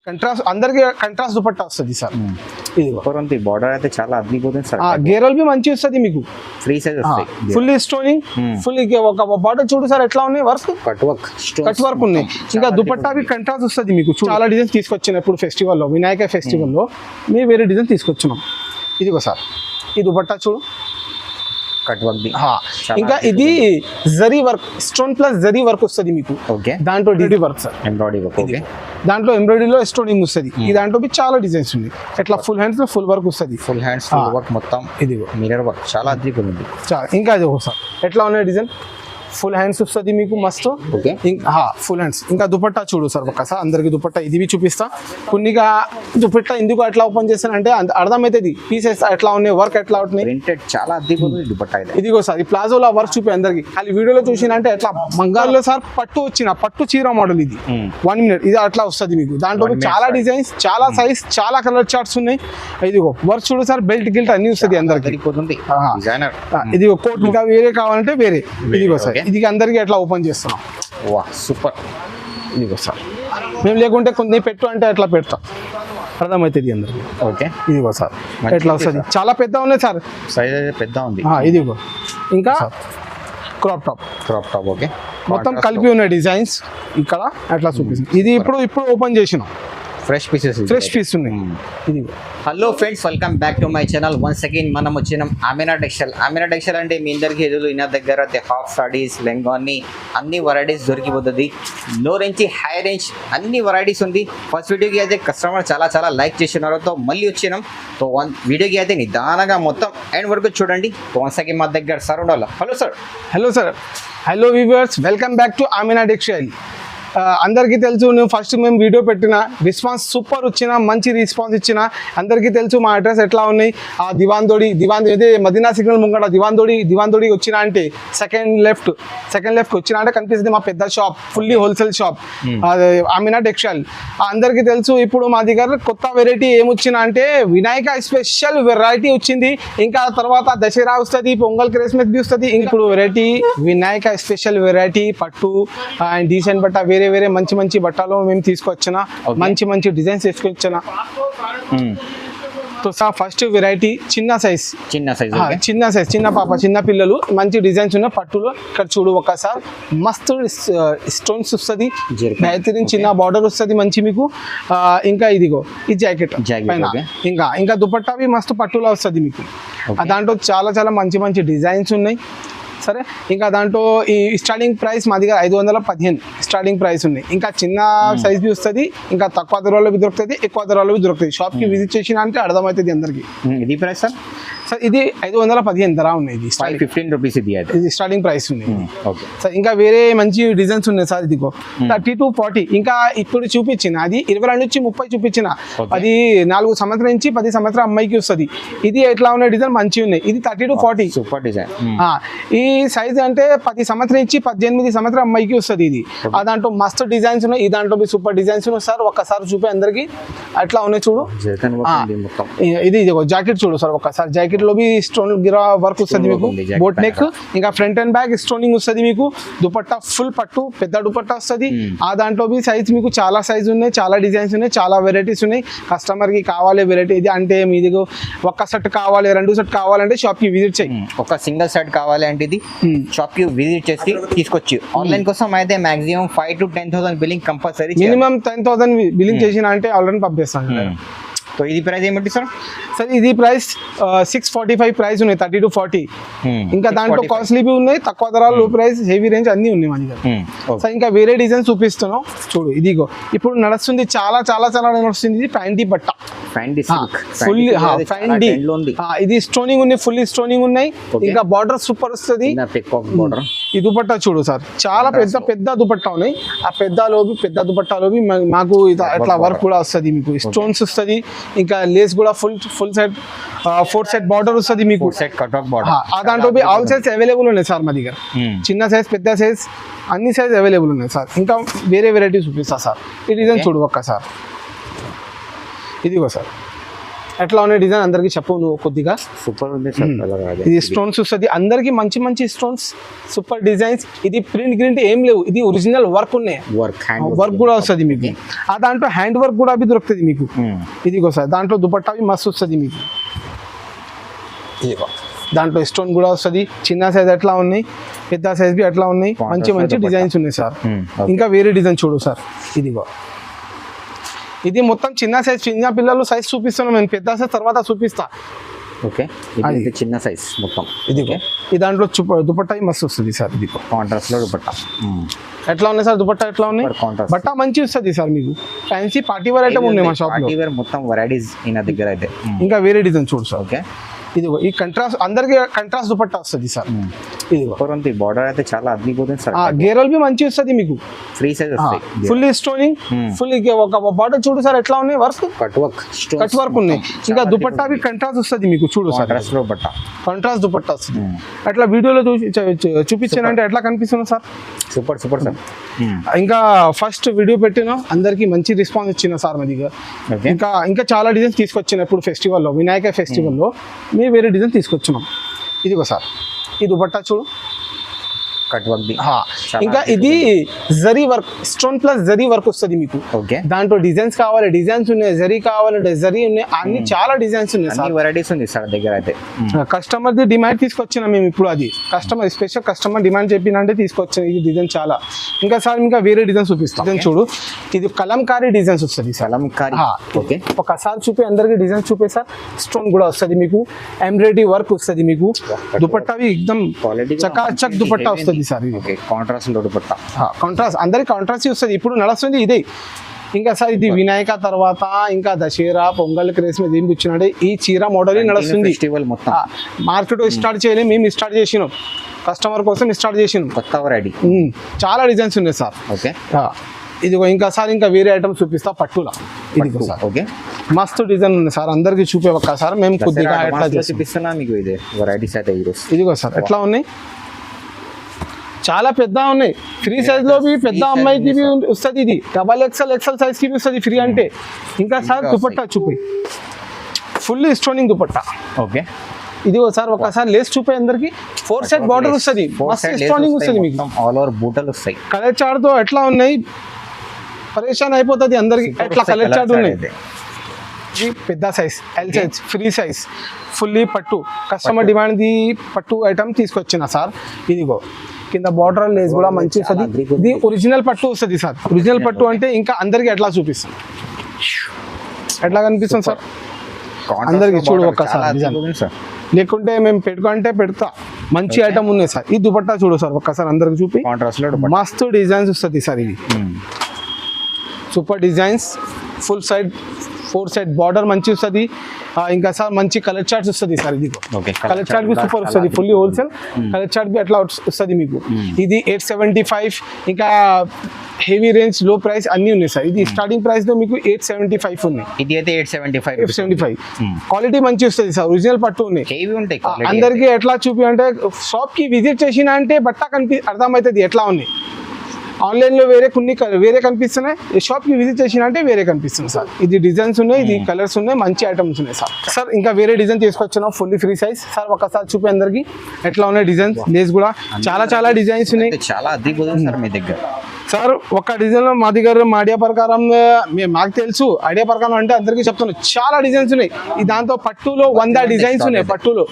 Contrast అందరికి contrast dupatta వస్తుంది sir. ఇది బార్డర్ అయితే చాలా అద్భుతం సార్. గేరల్ బి మంచి వస్తుంది మీకు, free size full stoning, full ఒక బార్డర్ చూడు సార్ ఎట్లా ఉన్నాయి, వర్క్ కట్ వర్క్ ఉన్నాయి. ఇంకా దుపట్టా బి కంట్రాస్ట్ వస్తుంది మీకు. చాలా డిజైన్స్ తీసుకొచ్చిన ఇప్పుడు ఫెస్టివల్లో, వినాయక ఫెస్టివల్లో మేము వేరే డిజైన్ తీసుకొచ్చినాం. ఇదిగో సార్ ఈ దుపట్టా చూడు, కట్ వర్క్. ఇంకా ఇది zari work, stone plus zari work వస్తుంది మీకు. దాంట్లో DD work sir, embroidery work. దాంట్లో ఎంబ్రాయిడరీలో స్టోనింగ్ వస్తుంది. ఈ దాంట్లో చాలా డిజైన్స్ ఉన్నాయి. ఇట్లా ఫుల్ హ్యాండ్స్ లో ఫుల్ వర్క్ వస్తుంది. ఫుల్ హ్యాండ్స్ ఫుల్ వర్క్ మొత్తం. ఇది మిర్రర్ వర్క్ చాలా అద్భుతంగా ఉంది. ఇంకా అది ఒకసారి ఎట్లా ఉన్నాయి డిజైన్, ఫుల్ హ్యాండ్స్ వస్తుంది మీకు మస్తు. Full hands. ఇంకా దుపట్టా చూడు సార్ ఒక్కసారి అందరికి దుపట్టా ఇది చూపిస్తా. కొన్నిగా దుపట్టా ఎందుకు అట్లా ఓపెన్ చేస్తానంటే అర్థమవుతుంది పీసెస్ ఎట్లా ఉన్నాయి, వర్క్ ఎట్లా అవుతున్నాయి. చాలా అద్భుతంగా దుపట్టా. ఇదిగో సార్ ఈ ప్లాజోలో వర్క్ చూపి అందరికి. ఖాళీ వీడియోలో చూసినంటే ఎట్లా బంగాల్లో సార్ పట్టు వచ్చిన పట్టు చీర మోడల్ ఇది 1 minute ఇది అట్లా వస్తుంది మీకు. దాంట్లో చాలా డిజైన్స్, చాలా సైజ్, చాలా కలర్ చార్ట్స్ ఉన్నాయి. ఇదిగో వర్క్ చూడు సార్, బెల్ట్ గిల్ట్ అన్ని వస్తుంది అందరికి. ఇదిగో కోట్ ఇంకా వేరే కావాలంటే వేరే. ఇదిగో సార్ ఇది అందరికి ఎట్లా ఓపెన్ చేస్తున్నాం. సూపర్. ఇదిగో సార్ మేము లేకుంటే కొన్ని పెట్టు అంటే అట్లా పెడతాం, అర్థమవుతుంది అందరికి. ఇదిగో సార్ ఎట్లా వస్తుంది, చాలా పెద్ద ఉన్నాయి సార్, సైజ్ పెద్ద ఉంది. ఇదిగో ఇంకా క్రాప్ టాప్ మొత్తం కలిపి ఉన్న డిజైన్స్ ఇక్కడ అట్లా చూపిస్తుంది. ఇది ఇప్పుడు ఓపెన్ చేసినాం, ఫ్రెష్ పీస్ ఉన్నాయి. ఇది hello friends, welcome back to my channel. Once again మనం వచ్చినాం అమీనా టెక్స్టైల్ అంటే మీ అందరికీ ఎదురు ఇన్న దగ్గర హాఫ్ సాడీస్, లెంగాని అన్ని వెరైటీస్ దొరికిపోతుంది. లో రేంజ్ హై రేంజ్ అన్ని వెరైటీస్ ఉంది. ఫస్ట్ వీడియోకి అయితే కస్టమర్ చాలా లైక్ చేసినారు, తో మళ్ళీ వచ్చినాం. సో వీడియోకి అయితే నిదానంగా మొత్తం ఎండ్ వరకు చూడండి. వన్స్ అగైన్ మా దగ్గర సార్ ఉండాలి. Hello sir hello viewers, welcome back to Amina textile. అందరికీ తెలుసు, నేను ఫస్ట్ మేము వీడియో పెట్టిన రెస్పాన్స్ సూపర్ వచ్చిన, మంచి రెస్పాన్స్ ఇచ్చిన. అందరికీ తెలుసు మా అడ్రస్ ఎట్లా ఉన్నాయి. ఆ దివాందోడి ఇదే మదీనా సిగ్నల్ ముంగట దివాందోడి వచ్చిన అంటే సెకండ్ లెఫ్ట్ వచ్చిన అంటే కనిపిస్తుంది మా పెద్ద shop, fully wholesale shop Amina textile. అందరికీ తెలుసు ఇప్పుడు మా దగ్గర కొత్త వెరైటీ ఏమొచ్చిన అంటే వినాయక స్పెషల్ వెరైటీ వచ్చింది. ఇంకా తర్వాత దసరా వస్తుంది, పొంగల్ క్రిస్మస్ బి వస్తుంది. ఇప్పుడు వెరైటీ వినాయక స్పెషల్ వెరైటీ పట్టు అండ్ డీసెంట్ బట్ట వేరే మంచి బట్టలు మేము తీసుకొచ్చిన, మంచి డిజైన్స్ తీసుకొచ్చిన. ఫస్ట్ వెరైటీ చిన్న సైజ్ చిన్న పాప, చిన్న పిల్లలు మంచి డిజైన్స్ ఉన్న పట్టులో. ఇక్కడ చూడు ఒకసారి మస్తు స్టోన్స్ వస్తుంది, బెహతరీన్ చిన్న బార్డర్ వస్తుంది మంచి మీకు. ఇంకా ఇదిగో ఈ జాకెట్ పైన ఇంకా దుపట్టావి మస్తు పట్టులో వస్తుంది మీకు. దాంట్లో చాలా మంచి డిజైన్స్ ఉన్నాయి సరే. ఇంకా దాంట్లో ఈ స్టార్టింగ్ ప్రైస్ మా దగ్గర 515 స్టార్టింగ్ ప్రైస్ ఉన్నాయి. ఇంకా చిన్న సైజ్ బి వస్తుంది, ఇంకా తక్కువ ధరలో బి దొరుకుతుంది, ఎక్కువ ధరలో బి దొరుకుతుంది. షాప్కి విజిట్ చేసిన అంటే అర్థమవుతుంది అందరికి. ఇది ప్రైస్ సార్ ఇది 515 ధర ఉన్నాయి. ఇది 15 రూపీస్ ఇది స్టార్టింగ్ ప్రైస్ ఉన్నాయి సార్. ఇంకా వేరే మంచి డిజైన్స్ ఉన్నాయి సార్. ఇదిగో 30 to 40. ఇంకా ఇప్పుడు చూపించిన అది 22 నుంచి 30 చూపించిన. అది 4 సంవత్సరం నుంచి 10 సంవత్సరం అమ్మాయికి వస్తుంది. ఇది ఎట్లా ఉన్న డిజైన్ మంచిగా ఉన్నాయి. ఇది 30 to 40 సూపర్ డిజైన్. ఈ సైజ్ అంటే 10 సంవత్సరం నుంచి 18 సంవత్సరం అమ్మాయికి వస్తుంది. ఇది దాంట్లో మస్తు డిజైన్స్ ఉన్నాయి. ఈ దాంట్లో సూపర్ డిజైన్స్ ఉన్నాయి సార్. ఒక్కసారి చూపి అందరికి అట్లా ఉన్నాయి చూడు. ఇది జాకెట్ చూడు సార్ ఒక్కసారి. జాకెట్ లో స్టోన్ గిరా వర్క్ వస్తుంది మీకు, బోట్ నెక్, ఇంకా ఫ్రంట్ అండ్ బ్యాక్ స్టోనింగ్ వస్తుంది మీకు. దుపట్టా ఫుల్ పట్టు పెద్ద దుపట్టా వస్తుంది. ఆ దాంట్లో సైజ్ మీకు చాలా సైజ్ ఉన్నాయి, చాలా డిజైన్స్ ఉన్నాయి, చాలా వెరైటీస్ ఉన్నాయి. కస్టమర్ కి కావాలి వెరైటీ ఇది అంటే మీది ఒక్క సెట్ కావాలి, 2 సెట్ కావాలంటే షాప్ కి విజిట్ చేయి. ఒక సింగిల్ సెట్ కావాలి అంటే ఇది షాప్ కి విజిట్ చేసి తీసుకొచ్చి. ఆన్లైన్ కోసం అయితే maximum 5 to 10,000 billing compulsory. Minimum 10,000 billing చేసిన అంటే ఆల్రెడీ పంపిస్తాను. సో ఇది ప్రైస్ ఏమిటి సార్? సార్ ఇది ప్రైస్ 645 ప్రైస్ ఉన్నాయి, 30 to 40. ఇంకా దాంట్లో కాస్ట్లీ బి ఉన్నాయి, తక్కువ ధరలు, లో ప్రైస్, హెవీ రేంజ్ అన్ని ఉన్నాయి మన దగ్గర. సార్ ఇంకా వేరే డిజైన్ చూపిస్తున్నాం చూడు. ఇదిగో ఇప్పుడు నడుస్తుంది చాలా నడుస్తుంది. ఇది ఫ్యాండీ బట్ట, ఫుల్ ఫ్యాండీ. ఇది స్టోనింగ్ ఉన్నాయి, ఫుల్లీ స్టోనింగ్ ఉన్నాయి. ఇంకా బార్డర్ సూపర్ వస్తుంది. ఈ దుపట్టా చూడు సార్, చాలా పెద్ద దుపట్టా ఉన్నాయి. ఆ పెద్ద దుపట్టాలోవి మాకు అట్లా వర్క్ కూడా వస్తుంది మీకు, స్టోన్స్ వస్తుంది. ఇంకా లేస్ కూడా ఫుల్ సెట్ 4 సెట్ బార్డర్ వస్తుంది మీకు. దాంట్లో ఆల్ సైజ్ అవైలబుల్ ఉన్నాయి సార్ మా దగ్గర. చిన్న సైజ్, పెద్ద సైజ్, అన్ని సైజ్ అవైలబుల్ ఉన్నాయి సార్. ఇంకా వేరే వెరైటీ చూపిస్తా సార్. ఈ డిజైన్ చూడు ఒక్కసారి. ఇదిగో సార్ ఎట్లా ఉన్నాయి డిజైన్ అందరికి చెప్పు నువ్వు కొద్దిగా. సూపర్ ఉంది సార్ కలర్. ఇది స్టోన్స్ వస్తుంది అందరికి మంచి మంచి స్టోన్స్, సూపర్ డిజైన్స్. ఇది ప్రింట్ గ్రింట్ ఏం లేవు, ఇది ఒరిజినల్ వర్క్ ఉన్నాయి. వర్క్ కూడా వస్తుంది మీకు. ఆ దాంట్లో హ్యాండ్ వర్క్ కూడా దొరుకుతుంది మీకు. ఇదిగో సార్ దాంట్లో దుపట్టా మస్తు వస్తుంది మీకు. ఇదిగో దాంట్లో స్టోన్ కూడా వస్తుంది. చిన్న సైజ్ ఎట్లా ఉన్నాయి, పెద్ద సైజ్ బి అట్లా ఉన్నాయి. మంచి మంచి డిజైన్స్ ఉన్నాయి సార్. ఇంకా వేరే డిజైన్ చూడు సార్. ఇదిగో ఇది మొత్తం చిన్న సైజ్, చిన్న పిల్లలు సైజ్ చూపిస్తున్నాను నేను, పెద్ద సైజ్ తర్వాత చూపిస్తా. ఓకే ఇది చిన్న సైజ్ మొత్తం. ఇదిగో ఈ దాంట్లో దుపట్టా మస్తు వస్తుంది సార్. ఇదిగో కాంట్రాస్ట్ లో దుపట్టా ఎట్లా ఉన్నాయి సార్, దుపట్టా ఎట్లా ఉన్నాయి, బట్టా మంచి వస్తుంది సార్ మీకు. ఫ్యాన్సీ పార్టీ వేర్ ఐటమ్ ఉన్నాయి మా షాప్ లో. పార్టీ వేర్ మొత్తం వెరైటీస్ ఈయన దగ్గర అయితే. ఇంకా వేరే డిజైన్ చూడు సార్. ఓకే ఇదిగో ఈ కంట్రాస్ట్ అందరికి కంట్రాస్ట్ దుపట్టా వస్తుంది సార్. ఇదిగో బార్డర్ అయితే చాలా అద్భుతపోతుంది సార్. గేరల్ బి మంచి వస్తుంది మీకు. ఫ్రీ సైజ్ వస్తాయి. ఫుల్ స్టోనింగ్, ఫుల్ ఒక బార్డర్ చూడు సార్ ఎట్లా ఉన్నాయి, వర్క్ కట్ వర్క్ ఉన్నాయి. ఇంకా దుపట్టా బి కంట్రాస్ట్ వస్తుంది మీకు. చూడు సార్ కంట్రాస్ట్ దుపట్టా వస్తుంది. అట్లా వీడియోలో చూపించానంటే ఎట్లా కనిపిస్తుంది సార్. Super super sir. ఇంకా ఫస్ట్ వీడియో పెట్టిన అందరికి మంచి రెస్పాన్స్ ఇచ్చిన సార్ మా దగ్గర. ఇంకా ఇంకా చాలా డిజైన్స్ తీసుకొచ్చిన ఇప్పుడు ఫెస్టివల్లో, వినాయక ఫెస్టివల్లో మేము వేరే డిజైన్ తీసుకొచ్చినాం. ఇదిగో సార్ ఈ దుపట్టా చూడు, కట్ వర్క్. ఇంకా ఇది zari work, stone plus zari work వస్తుంది మీకు. ఓకే దాంట్లో డిజైన్స్ కావాలి, డిజైన్స్ ఉన్నాయి, జరీ కావాలంటే జరీ ఉన్నాయి, అన్ని చాలా డిజైన్స్ ఉన్నాయి సార్. వెరైటీస్ ఉంది సార్ దగ్గర అయితే. కస్టమర్ ది డిమాండ్ తీసుకొచ్చినా మేము ఇప్పుడు. అది కస్టమర్ స్పెషల్ కస్టమర్ డిమాండ్ చెప్పినంటే తీసుకొచ్చిన ఈ డిజైన్ చాలా. ఇంకా సార్ ఇంకా వేరే డిజైన్స్ చూపిస్తాం. డిజైన్ చూడు, ఇది కలంకారీ డిజైన్స్ వస్తుంది సార్. కలంకారీ. ఓకే ఒకసారి చూపి అందరికి డిజైన్స్ చూపే సార్. స్టోన్ కూడా వస్తుంది మీకు, ఎంబ్రాయిడరీ వర్క్ వస్తుంది మీకు. దుపట్టావి ఎక్దమ్ చకాచక్ దుపట్టా వస్తుంది సార్. ఓకే కాంట్రాస్ట్ లో దుపట్టా. కాంట్రాస్ట్ అందరికి కాంట్రాస్ట్ వస్తుంది ఇప్పుడు నడుస్తుంది ఇదే. ఇంకా సార్ ఇది వినాయక తర్వాత ఇంకా దసరా పొంగల్ క్రేస్ మీద ఏం కూర్చున్నాడే ఈ చీర మోడల్ నడుస్తుంది. మార్కెట్ స్టార్ట్ చేయలేము, మేము స్టార్ట్ చేసినాం, కస్టమర్ కోసం స్టార్ట్ చేసినాం. కొత్త వెరైటీ చాలా డిజైన్స్ ఉన్నాయి సార్. ఓకే ఇదిగో ఇంకా సార్ ఇంకా వేరే ఐటమ్ చూపిస్తా పట్టులా. ఇదిగో సార్ ఓకే మస్తు డిజైన్ ఉంది సార్, అందరికి చూపే ఒక్కసారి మేము కొద్దిగా ఎట్లా చూపిస్తున్నా మీకు. ఇదే వెరైటీస్ అయితే ఈరోజు. ఇదిగో సార్ ఎట్లా ఉన్నాయి, చాలా పెద్ద ఉన్నాయి. ఫ్రీ సైజ్ లో పెద్ద అమ్మాయికి వస్తుంది, ఇది డబల్ ఎక్సెల్ సైజ్ కి వస్తుంది ఫ్రీ అంటే. ఇంకా సార్ దుపట్టా చూపి, ఫుల్ స్టోనింగ్ దుపట్టా. ఓకే ఇది సార్ ఒకసారి లేస్ చూపే అందరికి. 4 సైడ్ బార్డర్ వస్తుంది, మస్తు స్టోనింగ్ వస్తుంది మీకు. ఆల్ ఓవర్ బూటలు వస్తాయి. కలర్ చార్ట్ తో ఎట్లా ఉన్నాయి, పరేషాన్ అయిపోతుంది అందరికి. ఎట్లా కలర్ చార్ట్ ఉన్నాయి. పెద్ద size L size free size fully పట్టు, కస్టమర్ డిమాండ్ ది పట్టు ఐటమ్ తీసుకొచ్చిన సార్. ఇదిగో కింద బార్డర్ లేస్ కూడా మంచి వస్తుంది. ఇది ఒరిజినల్ పట్టు వస్తుంది సార్. ఒరిజినల్ పట్టు అంటే ఇంకా అందరికి ఎట్లా చూపిస్తాం, ఎట్లా కనిపిస్తుంది సార్ అందరికి. చూడు ఒక్కసారి, లేకుంటే మేము పెట్టుకుంటే పెడతా, మంచి ఐటమ్ ఉన్నాయి సార్. ఈ దుపట్టా చూడు సార్ ఒక్కసారి అందరికి చూపి. మస్తు డిజైన్స్ వస్తుంది సార్. ఇది super designs, full side 4 side border మంచి వస్తుంది. ఇంకా సార్ మంచి కలర్ చార్ట్స్ వస్తుంది సార్. ఇది కలర్ చార్ట్ బి సూపర్ వస్తుంది, fully wholesale colour chart B అట్లా వస్తుంది మీకు. ఇది 875. ఇంకా హెవీ రేంజ్ లో ప్రైస్ అన్ని ఉన్నాయి సార్. ఇది స్టార్టింగ్ ప్రైస్ లో మీకు 875 ఉన్నాయి. ఇది అయితే 875. క్వాలిటీ మంచి వస్తుంది సార్, ఒరిజినల్ పట్టు ఉన్నాయి. అందరికి ఎట్లా చూపి అంటే షాప్ కి విజిట్ చేసిన అంటే బట్ట అర్థమవుతుంది ఎట్లా ఉన్నాయి. ఆన్లైన్ లో వేరే కనిపిస్తున్నాయి, షాప్ కి విజిట్ చేసిన అంటే వేరే కనిపిస్తుంది సార్. ఇది డిజైన్స్ ఉన్నాయి, ఇది కలర్స్ ఉన్నాయి, మంచి ఐటమ్స్ ఉన్నాయి సార్. సార్ ఇంకా వేరే డిజైన్ తీసుకొచ్చిన ఫుల్లీ ఫ్రీ సైజ్ సార్. ఒకసారి చూపి అందరికి ఎట్లా ఉన్నాయి డిజైన్స్. లేస్ కూడా చాలా డిజైన్స్ ఉన్నాయి. చాలా అద్భుతం సార్ మీ దగ్గర. సార్ ఒక డిజైన్ మా దగ్గర మా ఐడియా ప్రకారం మాకు తెలుసు, ఐడియా ప్రకారం అంటే అందరికీ చెప్తున్నాను చాలా డిజైన్స్ ఉన్నాయి. దాంతో పట్టులో 100 డిజైన్స్ ఉన్నాయి. పట్టులో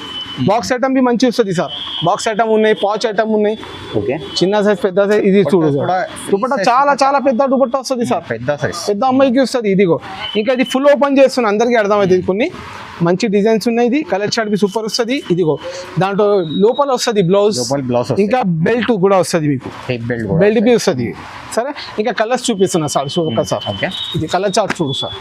బాక్స్ ఐటమ్ బి మంచి వస్తుంది సార్. బాక్స్ ఐటమ్ ఉన్నాయి, పాచ్ ఐటమ్ ఉన్నాయి. చిన్న సైజ్ పెద్ద సైజ్. ఇది చూడు దుపట్టా చాలా పెద్ద దుపట్టా వస్తుంది సార్, పెద్ద అమ్మాయికి వస్తుంది. ఇదిగో ఇంకా ఇది ఫుల్ ఓపెన్ చేస్తున్నా అందరికీ అర్థమవుతుంది. కొన్ని మంచి డిజైన్స్ ఉన్నాయి. ఇది కలర్ చార్ట్ బి సూపర్ వస్తుంది. ఇదిగో దాంట్లో లోపల వస్తుంది బ్లౌజ్, ఇంకా బెల్ట్ కూడా వస్తుంది మీకు. బెల్ట్ బి వస్తుంది సరే. ఇంకా కలర్స్ చూపిస్తున్నా సార్ ఒకసారి. ఇది కలర్ చార్ట్ చూడు సార్,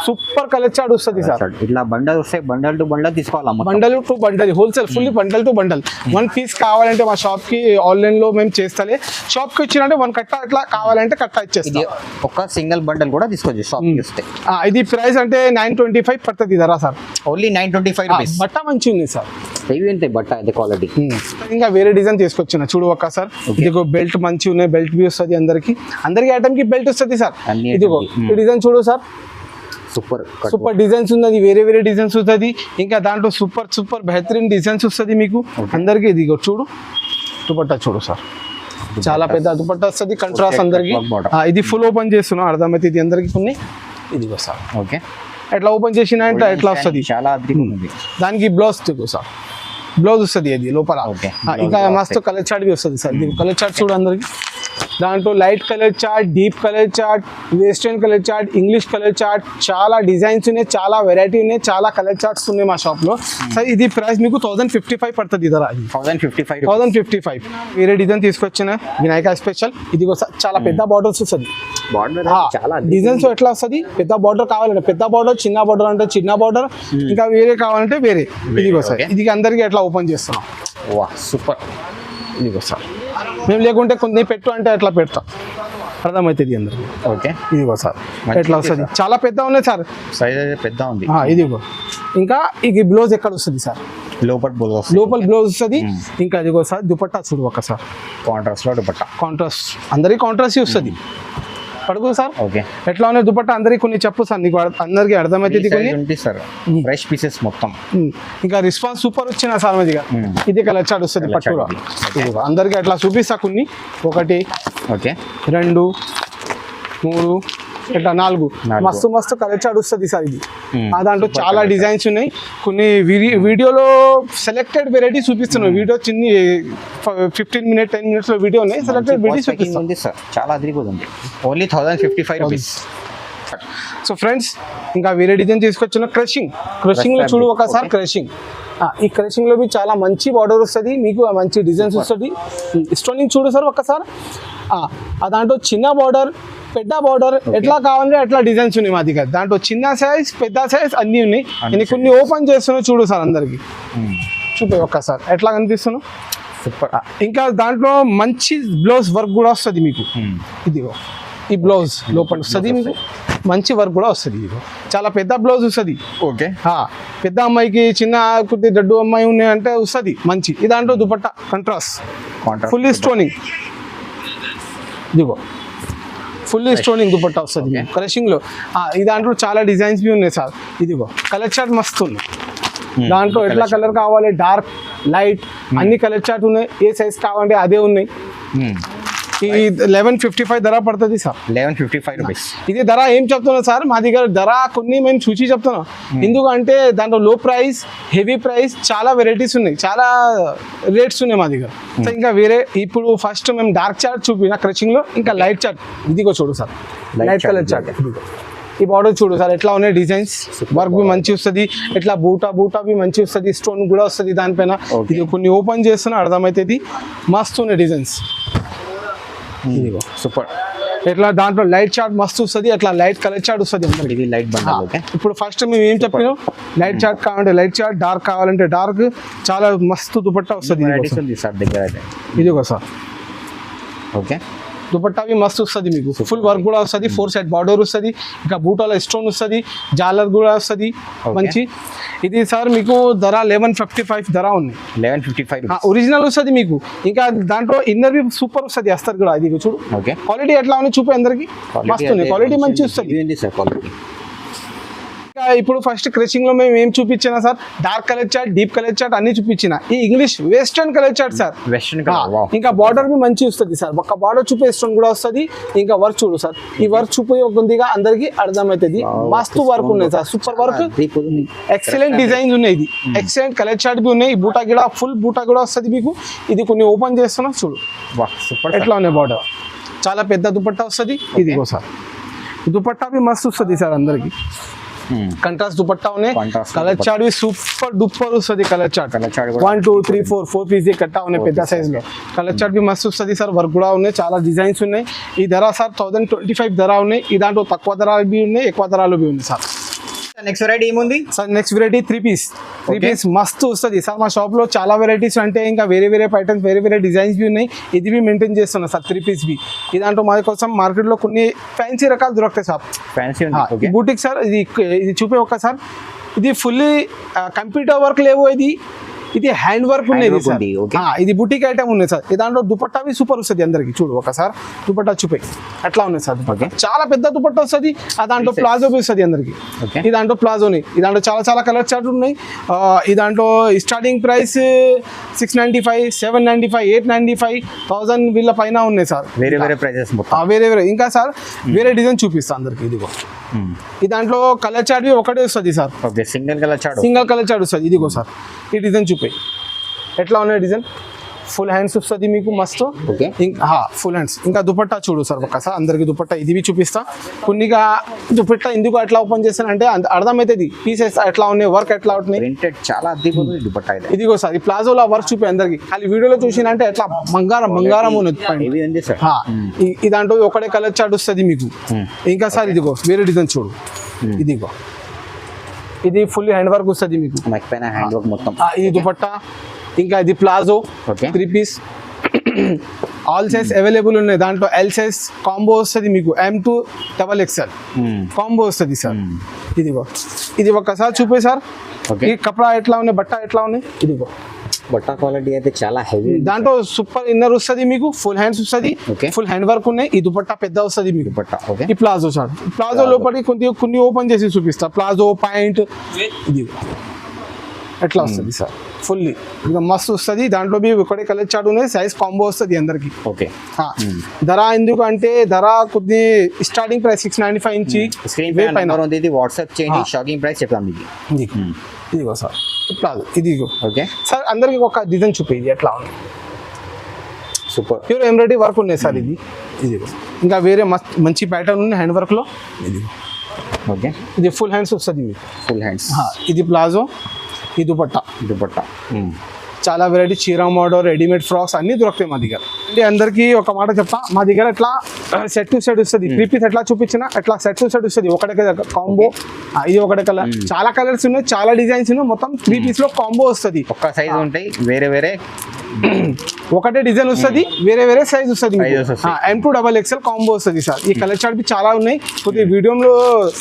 సూపర్ కలర్ చార్ట్ వస్తుంది సార్. ఇట్లా బండల్ వస్తాయి, బండల్ టు బండల్ తీసుకోవాలి. Bundle to bundle wholesale, fully bundle to bundle. 1 piece కావాలంటే మా షాప్ కి ఆన్లైన్ లో మేము చేస్తాలే. షాప్ కి వచ్చినంటే 1 కట్ట అట్లా కావాలంటే కట్ట ఇచ్చేస్తాం. ఒక సింగిల్ బండల్ కూడా తీసుకోవచ్చు షాప్ కి వస్తే. ఇది ప్రైస్ అంటే 925 పడుతుంది ధర సార్. Only 925 rupees. బట్ట మంచి ఉంది సార్, బట్ట అయితే క్వాలిటీ. ఇంకా వేరే డిజైన్ తీసుకొచ్చిన చూడు ఒక్కసారి. ఇదిగో బెల్ట్ మంచి ఉన్నాయి, బెల్ట్ బి వస్తుంది. అందరికి ఐటమ్ కి బెల్ట్ వస్తుంది సార్. ఇదిగో ఈ డిజైన్ చూడు సార్, సూపర్ సూపర్ డిజైన్స్ ఉన్నది, వేరే వేరే డిజైన్స్ వస్తుంది. ఇంకా దాంట్లో సూపర్ బెహతరీన్ డిజైన్స్ వస్తుంది మీకు అందరికి. ఇది చూడు దుపట్టా చూడు సార్, చాలా పెద్ద దుపట్టా వస్తుంది, కంట్రాస్ట్ అందరికి. ఇది ఫుల్ ఓపెన్ చేస్తున్నాం అర్థమైతే ఇది అందరికి కొన్ని. ఇదిగో సార్ ఓకే, ఎట్లా ఓపెన్ చేసినా అంటే ఎట్లా వస్తుంది, చాలా అద్భుతంగా ఉంది. దానికి బ్లౌజ్ సార్, బ్లౌజ్ వస్తుంది అది లోపల. ఇంకా మస్తు కలర్ చార్ట్ వస్తుంది సార్. ఇది కలర్ చార్ట్ చూడు అందరికి. దాంట్లో light colour chart, deep colour chart, western colour chart, English colour chart, చాలా డిజైన్స్ ఉన్నాయి, చాలా వెరైటీ ఉన్నాయి, చాలా కలర్ చార్ట్స్ ఉన్నాయి మా షాప్ లో సార్. ఇది ప్రైస్ మీకు 1055 పడుతుంది. ధర 1055. వేరే డిజైన్ తీసుకొచ్చిన వినాయక స్పెషల్. ఇది చాలా పెద్ద బార్డర్స్ వస్తుంది. డిజైన్స్ ఎట్లా వస్తుంది, పెద్ద బార్డర్ కావాలంటే పెద్ద బార్డర్, చిన్న బార్డర్ అంటే చిన్న బార్డర్, ఇంకా వేరే కావాలంటే వేరే. ఇదిగో సార్, ఇది అందరికి ఎట్లా ఓపెన్ చేస్తున్నాం. సూపర్. ఇదిగో సార్, మేము లేకుంటే కొన్ని పెట్టు అంటే అట్లా పెడతాం, అర్థమవుతుంది అందరికి. ఓకే, ఇదిగో సార్ ఎట్లా వస్తుంది, చాలా పెద్ద ఉన్నాయి సార్, సైజ్ అయితే పెద్ద ఉంది. ఇదిగో ఇంకా ఇది బ్లౌజ్ ఎక్కడ వస్తుంది సార్, లోపల బ్లౌజ్ వస్తుంది. ఇంకా ఇదిగో సార్ దుపట్టా చూడు ఒకసారి, కాంట్రాస్ట్ లో దుపట్టా, కాంట్రాస్ట్ అందరికి కాంట్రాస్ట్ వస్తుంది. పడుకో సార్, ఓకే ఎట్లా ఉన్నాయి దుపట్టా అందరికి కొన్ని చెప్పు సార్, నీకు అందరికి అర్థమవుతుంది కొన్ని సార్. ఫ్రెష్ పీసెస్ మొత్తం. ఇంకా రెస్పాన్స్ సూపర్ వచ్చిన సార్ మదిగా. ఇది కలర్ చార్ట్ వస్తుంది పట్టుగా. అందరికి అట్లా చూపిస్తా కొన్ని, 1 ఓకే 2 3 ఇట్లా 4 మస్తు కలర్ చార్ట్ వస్తుంది సార్. ఇది దాంట్లో చాలా డిజైన్స్ ఉన్నాయి. కొన్ని వీడియోలో సెలెక్టెడ్ వెరైటీ చూపిస్తున్నాం. వీడియో చిన్ని 15 మినిట్ 10 మినిట్స్ లో వీడియో ఉన్నాయి, సెలెక్టెడ్ వెరైటీ చూపిస్తాం. చాలా అదిరిపోతుంది. Only 1055 rupees. సో ఫ్రెండ్స్, ఇంకా వేరే డిజైన్ తీసుకొచ్చిన క్రషింగ్ లో చూడు ఒకసారి. ఈ క్రషింగ్ లో చాలా మంచి బార్డర్ వస్తుంది మీకు, మంచి డిజైన్స్ వస్తుంది. స్టోనింగ్ చూడు సార్ ఒకసారి. దాంట్లో చిన్న బార్డర్, పెద్ద బార్డర్, ఎట్లా కావాలంటే అట్లా డిజైన్స్ ఉన్నాయి మా దగ్గర. దాంట్లో చిన్న సైజ్, పెద్ద సైజ్ అన్నీ ఉన్నాయి. నేను కొన్ని ఓపెన్ చేస్తున్నాను చూడు సార్ అందరికి. చూపే ఒక్కసారి ఎట్లా కనిపిస్తున్నావు. సూపర్. ఇంకా దాంట్లో మంచి బ్లౌజ్ వర్క్ కూడా వస్తుంది మీకు. ఇదిగో ఈ బ్లౌజ్ లోపల వస్తుంది మీకు, మంచి వర్క్ కూడా వస్తుంది. ఇది చాలా పెద్ద బ్లౌజ్ వస్తుంది. ఓకే, పెద్ద అమ్మాయికి, చిన్న కొద్ది దడ్డు అమ్మాయి ఉన్నాయంటే వస్తుంది మంచి. ఈ దాంట్లో దుపట్టా కంట్రాస్ట్, ఫుల్లీ స్టోనింగ్. ఇదిగో ఫుల్లీ స్టోనింగ్ దుపట్టా వస్తుంది క్రషింగ్ లో. ఈ దాంట్లో చాలా డిజైన్స్ బి ఉన్నాయి సార్. ఇదిగో కలర్ చార్ట్ మస్తు ఉంది. దాంట్లో ఎట్లా కలర్ కావాలి, డార్క్, లైట్, అన్ని కలర్ చార్ట్ ఉన్నాయి. ఏ సైజ్ కావాలంటే అదే ఉన్నాయి. ఈ 1155 ధర పడుతుంది సార్. 1155 రూపీస్. ఇది ధర ఏం చెప్తున్నా సార్, మా దగ్గర ధర కొన్ని మేము చూసి చెప్తున్నాం. ఎందుకంటే దాంట్లో లో ప్రైస్, హెవీ ప్రైస్, చాలా వెరైటీస్ ఉన్నాయి, చాలా రేట్స్ ఉన్నాయి మా దగ్గర. సో ఇంకా వేరే ఇప్పుడు ఫస్ట్ మేము డార్క్ చార్ట్ చూపిన క్రషింగ్ లో. ఇంకా లైట్ చార్ట్ ఇదిగో చూడు సార్, లైట్ కలర్ చార్ట్. ఈ బార్డర్ చూడు సార్ ఎట్లా ఉన్నాయి డిజైన్స్, వర్క్ బి మంచి వస్తుంది. ఇట్లా బూటా బి మంచి వస్తుంది, స్టోన్ కూడా వస్తుంది దానిపైన. ఇది కొన్ని ఓపెన్ చేస్తున్నా అర్థమవుతుంది, మస్తు ఉన్నాయి డిజైన్స్. ఇదిగో సూపర్. ఇట్లా దాంట్లో లైట్ చార్ట్ మస్తు వస్తుంది, అట్లా లైట్ కలర్ చార్ట్ వస్తుంది. ఇది లైట్ బండల్. ఓకే, ఇప్పుడు ఫస్ట్ మేము ఏం చెప్పినాం, లైట్ చార్ట్ కావాలంటే లైట్ చార్ట్, డార్క్ కావాలంటే డార్క్, చాలా మస్తు దుపట్టా వస్తుంది. ఇదిగో సార్, ఓకే దుపట్టా మస్తు వస్తుంది మీకు, ఫుల్ వర్క్ కూడా వస్తుంది, 4 సైడ్ బార్డర్ వస్తుంది. ఇంకా బూటాలో స్టోన్ వస్తుంది, జాలర్ కూడా వస్తుంది మంచి. ఇది సార్ మీకు ధర 1155 ధర ఉంది. 1155 ఒరిజినల్ వస్తుంది మీకు. ఇంకా దాంట్లో ఇన్నర్ బి సూపర్ వస్తుంది, అస్తారు కూడా. అది చూడు క్వాలిటీ ఎట్లా ఉంది చూపే అందరికి, మస్తు ఉంది క్వాలిటీ, మంచి వస్తుంది. ఇప్పుడు ఫస్ట్ క్రషింగ్ లో మేము ఏం చూపించినా sir, dark colour chart, deep colour chart అన్ని చూపించిన. ఈ English western colour chart sir. ఇంకా బార్డర్ బి మంచి వస్తుంది సార్, ఒక్క బార్డర్ చూపే స్టోన్ కూడా వస్తుంది. ఇంకా వర్క్ చూడు సార్, ఈ వర్క్ చూపే కొద్దిగా అందరికి అర్థమవుతుంది. మస్తు వర్క్ ఉన్నాయి sir, super work, excellent designs ఉన్నాయి. ఇది ఎక్సలెంట్ కలర్ చార్ట్ బి ఉన్నాయి. బూటా కూడా ఫుల్ బూటా కూడా వస్తుంది మీకు. ఇది కొన్ని ఓపెన్ చేస్తున్నాం చూడు ఎట్లా ఉన్నాయి బార్డర్, చాలా పెద్ద దుపట్టా వస్తుంది. ఇదిగో సార్ దుపట్టా బి మస్తు వస్తుంది సార్ అందరికి. కంట్రాస్ట్ దుపట్టా ఉన్నాయి. కలర్ చార్ట్ సూపర్ డూపర్ వస్తుంది. కలర్ చార్ట్ 1 2 3 4 పీస్ కట్టా ఉన్నాయి పెద్ద సైజ్ లో. కలర్ చార్ట్ బి మస్తు వస్తుంది సార్, వర్క్ కూడా ఉన్నాయి, చాలా డిజైన్స్ ఉన్నాయి. ఈ ధర సార్ 1025 ధర ఉన్నాయి. ఈ దాంట్లో తక్కువ ధరలు బి ఉన్నాయి, ఎక్కువ ధరలు బి ఉన్నాయి సార్. నెక్స్ట్ వెరైటీ ఏముంది సార్? నెక్స్ట్ వెరైటీ 3 పీస్ మస్తు వస్తుంది సార్. మా షాప్ లో చాలా వెరైటీస్ అంటే ఇంకా వేరే ఐటమ్స్, వేరే డిజైన్స్ బి ఉన్నాయి. ఇది బి మెయింటైన్ చేస్తున్నా సార్ 3 పీస్ బి. ఈ దాంట్లో మా కోసం మార్కెట్ లో కొన్ని ఫ్యాన్సీ రకాలు దొరుకుతాయి సార్. Fancy boutique sir. ఇది చూపే ఒక్క సార్, ఇది ఫుల్లీ కంప్యూటర్ వర్క్ లేవు. ఇది ఇది హ్యాండ్ వర్క్ ఉన్నది work సార్ ఉంది, okay. ఇది బుటిక్ ఐటమ్ ఉంది సార్ ఈ దాంట్లో దుపట్టావి సూపర్ వస్తుంది అందరికి చూడు ఒకసారి దుపట్టా చూపి అట్లా ఉన్నాయి సార్ Okay. చాలా పెద్ద దుపట్టా వస్తుంది ఆ దాంట్లో ప్లాజో వస్తుంది అందరికి Okay. ఈ దాంట్లో ప్లాజోని ఈ దాంట్లో చాలా చాలా కలర్ చార్ట్ ఉన్నాయి ఈ దాంట్లో స్టార్టింగ్ ప్రైస్ 695 795 895 1000 వీళ్ళ పైన ఉన్నాయి సార్ వేరే వేరే ప్రైజెస్ మొత్తం. వేరే వేరే ఇంకా సార్ వేరే డిజైన్ చూపిస్తా అందరికి ఇదిగో ఈ దాంట్లో కలర్ చార్ట్ ఒకటే వస్తుంది సార్ ఓకే, సింగిల్ కలర్ చాడు. సింగల్ కలర్ చార్ట్ వస్తుంది ఇదిగో సార్ ఈ డిజైన్ చూపి ఎట్లా ఉన్నాయి డిజైన్ ఫుల్ హ్యాండ్స్ వస్తుంది మీకు మస్తు ఓకే. ఇంకా ఫుల్ హ్యాండ్స్ ఇంకా దుపట్టా చూడు సార్ ఒక్కసారి అందరికి దుపట్టా ఇది చూపిస్తా కొన్నిగా దుపట్టా ఎందుకు అట్లా ఓపెన్ చేస్తానంటే అర్థమవుతుంది పీసెస్ ఎట్లా ఉన్నాయి వర్క్ ఎట్లా అవుతున్నాయి ప్రింటెడ్ చాలా అద్భుతమైన దుపట్టా ఇది. ఇదిగో సార్ ఈ ప్లాజోలో వర్క్ చూపి అందరికి ఖాళీ వీడియోలో చూసినంటే ఎట్లా బంగారం ఉన్నది పైన. ఇవి ఉంది సార్. ఈ దాంట్లో ఒకటే కలర్ చార్ట్ వస్తుంది మీకు ఇంకా సార్ ఇదిగో వేరే డిజైన్ చూడు ఇదిగో ఇది ఫుల్ హ్యాండ్ వర్క్ వస్తుంది మీకు నెక్ పైన హ్యాండ్ వర్క్ మొత్తం. ఇది దుపట్టా ఇంకా ఇది palazzo Okay. 3 piece all size available ఉన్నాయి దాంట్లో ఎల్ సైజ్ కాంబో వస్తుంది మీకు M2 XXL కాంబో వస్తుంది సార్ ఇదిగో ఇది ఒక్కసారి చూపే సార్ Okay. ఈ కపడా ఎట్లా ఉన్నాయి బట్ట ఎట్లా ఉన్నాయి ఇదిగో బట్టా క్వాలిటీ అయితే చాలా హెవీ. దాంట్లో సూపర్ ఇన్నర్ వస్తుంది మీకు ఫుల్ హ్యాండ్స్ వస్తుంది Okay. ఫుల్ హ్యాండ్ వర్క్ ఉన్నాయి ఈ దుపట్టా పెద్ద వస్తుంది మీకు దుపట్టా. ఓకే. ఈ ప్లాజో సార్ ప్లాజో లోపలి కొన్ని ఓపెన్ చేసి చూపిస్తా ప్లాజో పాయింట్ ఇది ఎట్లా వస్తుంది సార్ ఫుల్లీ ఇక మస్తు వస్తుంది దాంట్లో మీ ఒకటే కలర్ చార్ట్ ఉన్నాయి సైజ్ కాంబో వస్తుంది అందరికి ఓకే. ధర ఎందుకు అంటే ధర కొద్ది స్టార్టింగ్ ప్రైస్ 695 నుంచి స్క్రీన్ పైన నెంబర్ ఉంది, ఇది వాట్సాప్ చేయండి. షాకింగ్ ప్రైస్ చెప్తాం మీకు. ఇదిగో సార్ ప్లాజో ఇదిగో ఓకే సార్ అందరికి ఒక డిజైన్ చూపి ఇది ఎట్లా ఉంది సూపర్. ప్యూర్ ఎంబ్రాయిడరీ వర్క్ ఉన్నాయి సార్ ఇదిగో ఇంకా వేరే మంచి ప్యాటర్న్ ఉంది హ్యాండ్ వర్క్లో ఇదిగో ఓకే. ఇది ఫుల్ హ్యాండ్స్ వస్తుంది మీకు ఫుల్ హ్యాండ్స్. ఇది ప్లాజో ఈ దుపట్టా దుపట్టా. చాలా వెరైటీ చీరా మోడల్ రెడీమేడ్ ఫ్రాక్స్ అన్ని దొరుకుతాయి మా దగ్గర అంటే అందరికీ ఒక మాట చెప్తా మా దగ్గర ఎట్లా సెట్ టు సెట్ వస్తుంది 3 పీస్ ఎట్లా చూపించినా ఎట్లా సెట్ టు సెట్ వస్తుంది ఒకటే కాంబో ఇది ఒకటే కలర్ చాలా కలర్స్ ఉన్నాయి చాలా డిజైన్స్ ఉన్నాయి మొత్తం 3 పీస్ లో కాంబో వస్తుంది ఒక్క సైజ్ ఉంటాయి వేరే వేరే ఒకటే డిజైన్ వస్తుంది వేరే వేరే సైజ్ వస్తుంది Sizes వస్తాయి. M2 XXL కాంబో వస్తుంది సార్ ఈ కలర్ చార్ట్ చాలా ఉన్నాయి కొద్దిగా వీడియోలో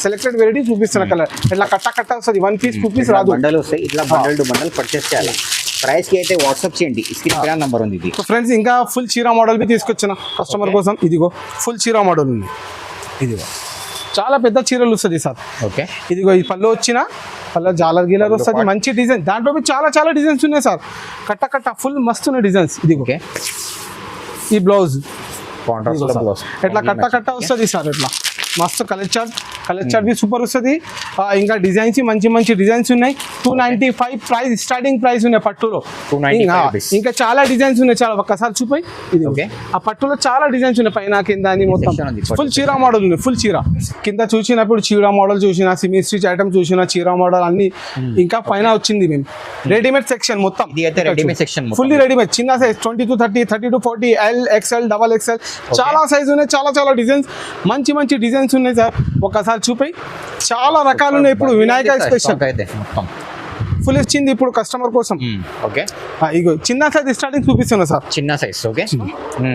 సెలెక్టెడ్ వెరైటీ చూపిస్తున్న కలర్ ఇట్లా కట్ట వస్తుంది 1 పీస్ 2 పీస్ రాదు బండల్ వస్తాయి ఇట్లా బండల్ టు బండల్ పర్చేస్ చేయాలి. ప్రైస్ కి అయితే వాట్సాప్ చేయండి, స్క్రీన్ పైన నంబర్ ఉంది ఇది. సో ఫ్రెండ్స్ ఇంకా ఫుల్ చీరా మోడల్ బి తీసుకొచ్చిన కస్టమర్ కోసం ఇదిగో ఫుల్ చీరా మోడల్ ఉంది ఇదిగో చాలా పెద్ద చీరలు వస్తుంది సార్ ఓకే. ఇదిగో ఈ పళ్ళు వచ్చిన పళ్ళ జాలర్ గీలర్ వస్తుంది మంచి డిజైన్ దాంట్లో చాలా డిజైన్స్ ఉన్నాయి సార్ కట్ట ఫుల్ మస్తు ఉన్నాయి డిజైన్స్ ఇదిగో ఓకే. ఈ బ్లౌజ్ కాంట్రాస్ట్ లో బ్లౌజ్ ఎట్లా కట్ట వస్తుంది సార్ ఎట్లా మస్తు కలర్ చార్ట్ బి సూపర్ వస్తుంది ఇంకా డిజైన్స్ మంచి డిజైన్స్ ఉన్నాయి 295 ప్రైస్ స్టార్టింగ్ ప్రైస్ ఉన్నాయి పట్టులో 295 ఇంకా చాలా డిజైన్స్ ఉన్నాయి చాలా ఒక్కసారి చూపాయి ఇది ఓకే. ఆ పట్టులో చాలా డిజైన్స్ ఉన్నాయి పైన కింద అని మొత్తం section ఉంది, ఫుల్ చీరా మోడల్ ఉంది ఫుల్ చీర కింద చూసినప్పుడు చీరా మోడల్ చూసిన సిమీ స్టిచ్ ఐటమ్ చూసిన చీరా మోడల్ అన్ని ఇంకా పైన వచ్చింది మేము రెడీమేడ్ సెక్షన్ మొత్తం ఇది అయితే రెడీమేడ్ సెక్షన్ ఫుల్లీ రెడీమేడ్ చిన్న size 20 to 30 30 to 40 L XL XXL చాలా సైజ్ ఉన్నాయి చాలా డిజైన్స్ మంచి డిజైన్స్ ఉన్నాయి సార్ ఒకసారి చూపి చాలా రకాలు ఉన్నాయి ఇప్పుడు వినాయక స్పెషల్ అయితే మొత్తం ఫుల్ ఇచ్చింది ఇప్పుడు కస్టమర్ కోసం ఓకే. ఇగో చిన్న సైజ్ స్టార్టింగ్ చూపిస్తున్నా సార్ చిన్న సైజ్ ఓకే.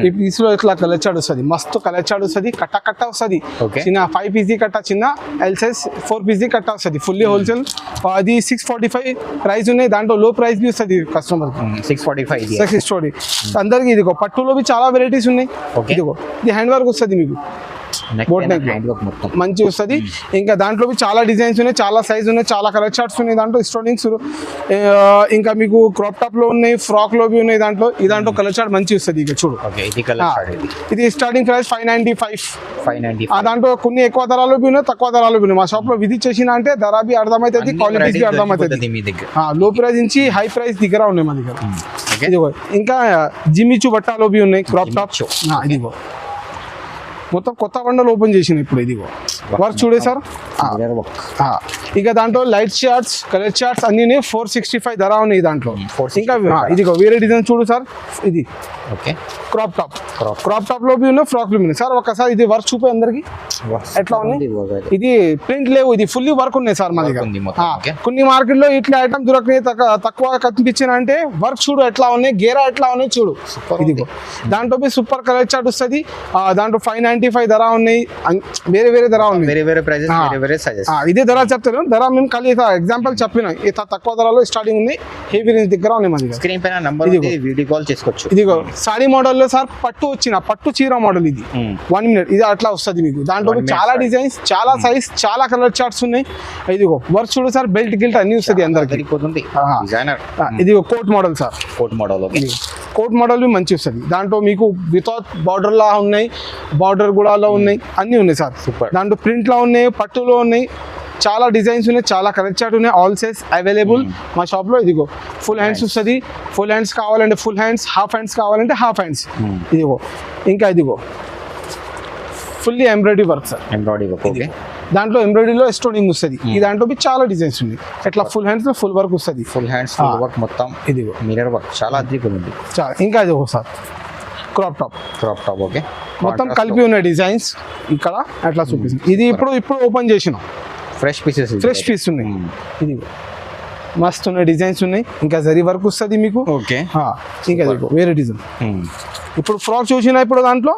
ఈ పీస్ లో ఇట్లా కలర్ చార్ట్ వస్తుంది మస్తు కలర్ చార్ట్ వస్తుంది కట్ట వస్తుంది Okay. చిన్న 5 పీస్ ది కట్ట చిన్న ఎల్ సైజ్ 4 పీస్ ది కట్ట వస్తుంది ఫుల్లీ హోల్సేల్ అది 645 ప్రైస్ ఉన్నాయి దాంట్లో లో ప్రైస్ బి వస్తుంది కస్టమర్ 645 ఇది. 640 అందరికి ఇదిగో పట్టులో బి చాలా వెరైటీస్ ఉన్నాయి Okay. ఇదిగో ఇది హ్యాండ్ వర్క్ వస్తుంది మీకు నెక్ బోట్ పైన నెక్ హ్యాండ్ వర్క్ మొత్తం మంచి వస్తుంది ఇంకా దాంట్లో చాలా డిజైన్స్ ఉన్నాయి చాలా సైజ్ ఉన్నాయి చాలా కలర్ చార్ట్స్ ఉన్నాయి దాంట్లో స్టోనింగ్స్ ఇంకా మీకు క్రాప్ టాప్ లో ఉన్నాయి ఫ్రాక్ లో బి ఉన్నాయి దాంట్లో ఈ దాంట్లో కలర్ చార్ట్ మంచి వస్తుంది ఇక చూడు ఓకే. ఇది కలర్ షార్ట్ ఇది ఇది స్టార్టింగ్ ప్రైస్ 595 595. దాంట్లో కొన్ని ఎక్కువ ధరలు బి ఉన్నాయి తక్కువ ధరలు బి ఉన్నాయి మా షాప్ లో విజిట్ చేసిన అంటే ధర బి అర్థమవుతుంది క్వాలిటీస్ బి అర్థమవుతుంది మీ దగ్గర లో ప్రైస్ నుంచి హై ప్రైస్ దగ్గర ఉన్నాయి మా దగ్గర ఓకే. ఇదిగో ఇంకా జిమ్మిచు బట్టాలో బి ఉన్నాయి క్రాప్ టాప్ ఇదిగో మొత్తం కొత్త బండలు ఓపెన్ చేసిన ఇప్పుడు ఇదిగో వర్క్ చూడే సార్ మిర్రర్ వర్క్ ఇక దాంట్లో లైట్ చార్ట్స్ కలర్ చార్ట్స్ అన్ని 465 ధర ఉన్నాయి దాంట్లో 465 ఇంకా ఇదిగో వేరే డిజైన్ చూడు సార్ ఇది ఓకే. క్రాప్ టాప్ లో బి ఉన్నాయి ఫ్రాక్ లో ఉన్నాయి సార్ ఒకసారి ఇది వర్క్ చూపే అందరికి ఎట్లా ఉన్నాయి ఇది ప్రింట్ లేవు ఇది ఫుల్లీ వర్క్ ఉన్నాయి సార్ మా దగ్గర ఉంది మొత్తం. ఓకే. కొన్ని మార్కెట్ లో ఇట్లా ఐటమ్ దొరకని తక్కువ కనిపించిన అంటే వర్క్ చూడు ఎట్లా ఉన్నాయి గేరా ఎట్లా ఉన్నాయి చూడు ఇదిగో దాంట్లో బి సూపర్ కలర్ చార్ట్ వస్తుంది దాంట్లో 595 ధర ఉన్నాయి వేరే ధర ఉన్నాయి వేరే ప్రైజెస్ వేరే సైజెస్ ఇదే ధర చెప్తాను ధర మేము ఖాళీ ఎగ్జాంపుల్ చెప్పిన ఇంత తక్కువ ధరలో స్టార్టింగ్ ఉంది, హెవీ రేంజ్ దగ్గర ఉన్నాయి మా దగ్గర. స్క్రీన్ పైన నంబర్ ఇదిగో. వీడియో కాల్ చేసుకోవచ్చు. ఇదిగో సారీ మోడల్లో సార్ పట్టు చీర మోడల్ ఇది 1 మినిట్ ఇది అట్లా వస్తుంది మీకు. దాంట్లో 1 minute చాలా డిజైన్స్, చాలా సైజ్, చాలా కలర్ చార్ట్స్ ఉన్నాయి. ఇదిగో వర్క్ చూడు సార్, బెల్ట్ గిల్ట్ అన్ని వస్తుంది అందరికి. సరిపోతుంది. ఆహా. డిజైనర్ ఇదిగో coat model sir, coat model. Coat model మంచి వస్తుంది. దాంట్లో మీకు వితౌట్ బార్డర్ లా ఉన్నాయి, బార్డర్ కూడా ఉన్నాయి, అన్ని ఉన్నాయి సార్. సూపర్. దాంట్లో ప్రింట్ లో ఉన్నాయి, పట్టులో ఉన్నాయి, చాలా డిజైన్స్ ఉన్నాయి, చాలా కలర్ చార్ట్ ఉన్నాయి. ఆల్ సైజ్ అవైలబుల్ మా షాప్ లో. ఇదిగో ఫుల్ హ్యాండ్స్ వస్తుంది, ఫుల్ హ్యాండ్స్ కావాలంటే ఫుల్ హ్యాండ్స్, హాఫ్ హ్యాండ్స్ కావాలంటే హాఫ్ హ్యాండ్స్. ఇదిగో ఇంకా ఇదిగో fully embroidery work sir. Embroidery work. Okay. దాంట్లో ఎంబ్రాయిడరీలో స్టోనింగ్ వస్తుంది. ఈ దాంట్లో చాలా డిజైన్స్ ఉన్నాయి. ఇట్లా ఫుల్ హ్యాండ్స్ లో ఫుల్ వర్క్ వస్తుంది. ఫుల్ హ్యాండ్స్ ఫుల్ వర్క్ మొత్తం. ఇదిగో మిర్రర్ వర్క్ చాలా అద్భుతంగా ఉంది. చాలా ఇంకా ఇది sir crop top. Crop top. Okay. మొత్తం కలిపి ఉన్నాయి డిజైన్స్ ఇక్కడ అట్లా చూపిస్తుంది. ఇది ఇప్పుడు ఓపెన్ చేసినాం, ఫ్రెష్ పీసెస్. ఫ్రెష్ పీస్ ఉన్నాయి. ఇది మస్తు ఉన్నాయి, డిజైన్స్ ఉన్నాయి. ఇంకా జరీ వర్క్ వస్తుంది మీకు. ఓకే. ఇంకా ఇదిగో వేరే డిజైన్. ఇప్పుడు ఫ్రాక్ చూసినా ఇప్పుడు దాంట్లో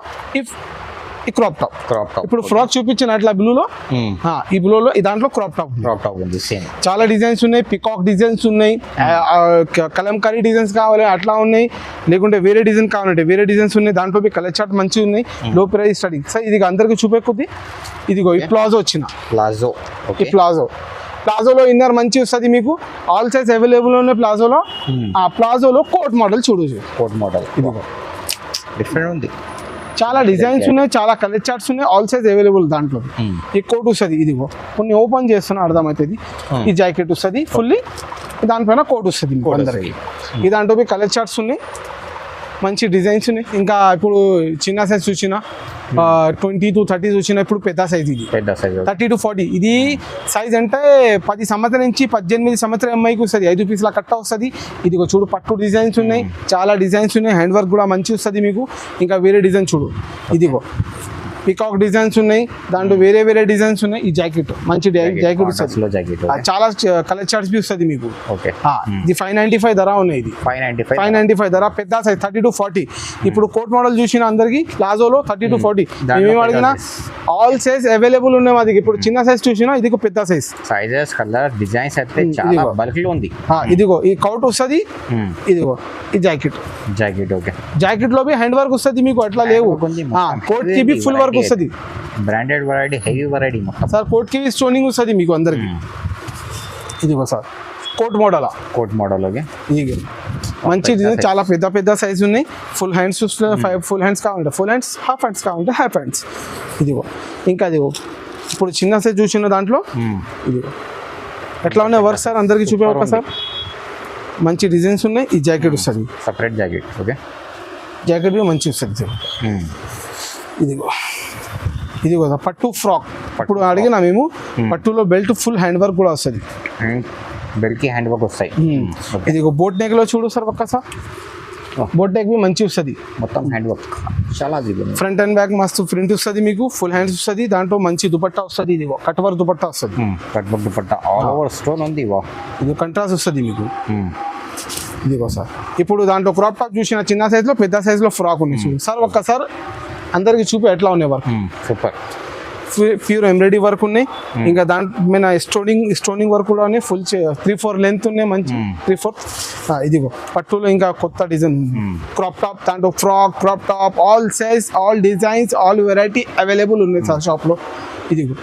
ఈ క్రాప్ టాప్. ఇప్పుడు ఫ్రాక్ చూపించిన అట్లా బ్లూలో, ఈ బ్లూలో ఈ దాంట్లో క్రాప్ టాప్ ఉంది. సేమ్ చాలా డిజైన్స్ ఉన్నాయి. పికాక్ డిజైన్స్ ఉన్నాయి, కలంకారీ డిజైన్స్ కావాలి అట్లా ఉన్నాయి, లేకుంటే వేరే డిజైన్ కావాలంటే వేరే డిజైన్స్ ఉన్నాయి. దాంట్లో కలర్ చార్ట్ మంచిగా ఉన్నాయి. లో ప్రైస్ స్టార్టింగ్ సార్. ఇది అందరికి చూపేకొద్ది. ఇదిగో ఈ ప్లాజో వచ్చిన ప్లాజో. ఈ ప్లాజోలో ఇన్నర్ మంచి వస్తుంది మీకు. ఆల్ సైజ్ అవైలబుల్ ఉన్నాయి ప్లాజోలో. ఆ ప్లాజోలో కోట్ మోడల్ చూడొచ్చు. కోట్ మోడల్ ఇదిగో డిఫరెంట్ ఉంది. చాలా డిజైన్స్ ఉన్నాయి, చాలా కలర్ చార్ట్స్ ఉన్నాయి. ఆల్ సైజ్ అవైలబుల్ దాంట్లో. ఈ కోట్ వస్తుంది. ఇదిగో కొన్ని ఓపెన్ చేస్తున్నా అర్థమవుతుంది. ఈ జాకెట్ వస్తుంది ఫుల్లీ, దానిపైన కోట్ వస్తుంది మీకు అందరికి. ఈ దాంట్లో కలర్ చార్ట్స్ ఉన్నాయి, మంచి డిజైన్స్ ఉన్నాయి. ఇంకా ఇప్పుడు చిన్న సైజ్ చూసిన 20 to 30 చూసిన, ఇప్పుడు పెద్ద సైజ్. ఇది పెద్ద సైజ్ 30 to 40. ఇది సైజ్ అంటే 10 సంవత్సరం నుంచి 18 సంవత్సరం అమ్మాయికి వస్తుంది. 5 పీసుల కట్ట వస్తుంది. ఇదిగో చూడు పట్టు డిజైన్స్ ఉన్నాయి, చాలా డిజైన్స్ ఉన్నాయి. హ్యాండ్ వర్క్ కూడా మంచి వస్తుంది మీకు. ఇంకా వేరే డిజైన్ చూడు, ఇదిగో పికాక్ డిజైన్స్ ఉన్నాయి. దాంట్లో వేరే వేరే డిజైన్స్ ఉన్నాయి. ఈ జాకెట్ మంచి జాకెట్ వస్తుంది. చాలా కలర్ చార్ట్స్ బి వస్తుంది మీకు. ఓకే. ఇది 595 ధర ఉన్నాయి. ఇది 595 ధర, పెద్ద సైజ్ 30 to 40. ఇప్పుడు కోట్ మోడల్ చూసిన అందరికి ప్లాజోలో 30 to 40 మేము అడిగిన ఆల్ సైజ్ అవైలబుల్ ఉన్నాయి మా దగ్గర. ఇప్పుడు చిన్న సైజ్ చూసినా, ఇది పెద్ద సైజ్. సైజెస్, కలర్, డిజైన్స్ అయితే చాలా బల్క్ లో ఉంది. ఇదిగో ఈ కౌట్ వస్తుంది. ఇదిగో ఈ జాకెట్. ఓకే. జాకెట్ లో హ్యాండ్ వర్క్ వస్తుంది మీకు. అట్లా లేవు. కోట్ కి ఫుల్ వర్క్ వస్తుంది. బ్రాండెడ్ వెరైటీ, హెవీ వెరైటీ మొత్తం సార్. కోట్ కి స్టోనింగ్ వస్తుంది మీకు అందరికి. ఇదిగో సార్ కోట్ మోడల్. ఓకే. ఇది మంచి డిజైన్, చాలా పెద్ద సైజ్ ఉన్నాయి. ఫుల్ హ్యాండ్స్ ఫుల్ హ్యాండ్స్ కావాలంటే ఫుల్ హ్యాండ్స్, హాఫ్ హ్యాండ్స్ కావాలంటే హాఫ్ హ్యాండ్స్. ఇదిగో ఇంకా ఇదిగో ఇప్పుడు చిన్న సైజ్ చూసిన దాంట్లో ఇదిగో ఎట్లా ఉన్నాయి వర్క్ సార్ అందరికి చూపేవా సార్. మంచి డిజైన్స్ ఉన్నాయి. ఈ జాకెట్ వస్తుంది, సపరేట్ జాకెట్. ఓకే. జాకెట్ కూడా మంచి వస్తుంది. ఇదిగో పట్టు ఫ్రాక్. ఇప్పుడు అడిగినా మేము పట్టులో బెల్ట్ ఫుల్ హ్యాండ్ వర్క్ కూడా వస్తుంది. బెల్ట్ కి హ్యాండ్ వర్క్ వస్తాయి. ఇదిగో బోట్ నెక్ లో చూడు సార్ ఒక్క సార్. బోట్ నెక్ మంచి వస్తుంది, మొత్తం హ్యాండ్ వర్క్ చాలా. ఫ్రంట్ అండ్ బ్యాక్ మస్తు ప్రింట్ వస్తుంది మీకు. ఫుల్ హ్యాండ్స్ వస్తుంది. దాంట్లో మంచి దుపట్టా వస్తుంది. ఇదిగో కట్ వర్క్ దుపట్టా వస్తుంది. Cut work dupatta all over stone ఉంది. ఇది కంట్రాస్ట్ వస్తుంది మీకు. ఇదిగో సార్ ఇప్పుడు దాంట్లో క్రాప్ టాప్ చూసిన చిన్న సైజ్ లో, పెద్ద సైజ్ లో ఫ్రాక్ ఉంది చూడు సార్. ఒక్కసారి అందరికి చూపి ఎట్లా ఉన్నాయి work. Super. Pure embroidery work ఉన్నాయి. ఇంకా దాంట్లో స్టోనింగ్ వర్క్ కూడా ఉన్నాయి. ఫుల్ 3-4 లెంత్ ఉన్నాయి, మంచి 3-4. ఇదిగో పట్టులో ఇంకా కొత్త డిజైన్ క్రాప్ టాప్. దాంట్లో frock, crop top, all size, all designs, all variety available ఉన్నాయి సార్ షాప్లో. ఇదిగో